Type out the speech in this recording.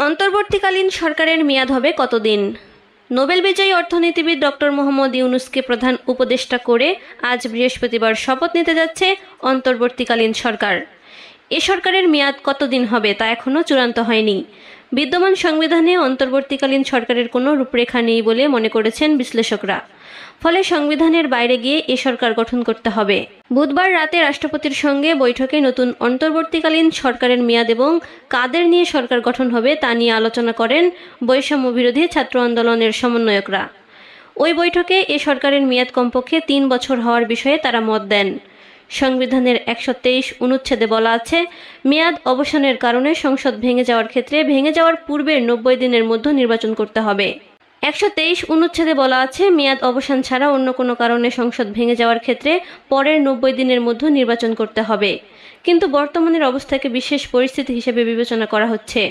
অন্তর্বর্তীকালীন সরকারের মেয়াদ হবে কতদিন? নোবেল বিজয়ী অর্থনীতিবিদ ডক্টর মোহাম্মদ ইউনূসকে প্রধান উপদেষ্টা করে আজ বৃহস্পতিবার শপথ নিতে যাচ্ছে অন্তর্বর্তীকালীন সরকার। এ সরকারের মেয়াদ কতদিন হবে তা এখনও চূড়ান্ত হয়নি। বিদ্যমান সংবিধানে অন্তর্বর্তীকালীন সরকারের কোনো রূপরেখা নেই বলে মনে করেছেন বিশ্লেষকরা। ফলে সংবিধানের বাইরে গিয়ে এ সরকার গঠন করতে হবে। বুধবার রাতে রাষ্ট্রপতির সঙ্গে বৈঠকে নতুন অন্তর্বর্তীকালীন সরকারের মেয়াদ এবং কাদের নিয়ে সরকার গঠন হবে তা নিয়ে আলোচনা করেন বৈষম্য বিরোধী ছাত্র আন্দোলনের সমন্বয়করা। ওই বৈঠকে এ সরকারের মেয়াদ কমপক্ষে 3 বছর হওয়ার বিষয়ে তারা মত দেন। সংবিধানের 123 অনুচ্ছেদে বলা আছে, মেয়াদ অবসানের কারণে সংসদ ভেঙে যাওয়ার ক্ষেত্রে ভেঙে যাওয়ার পূর্বের 90 দিনের মধ্যে নির্বাচন করতে হবে। 123 অনুচ্ছেদে বলা আছে, মেয়াদ অবসান ছাড়া অন্য কোনো কারণে সংসদ ভেঙে যাওয়ার ক্ষেত্রে পরের 90 দিনের মধ্যে নির্বাচন করতে হবে। কিন্তু বর্তমানের অবস্থাকে বিশেষ পরিস্থিতি হিসেবে বিবেচনা করা হচ্ছে।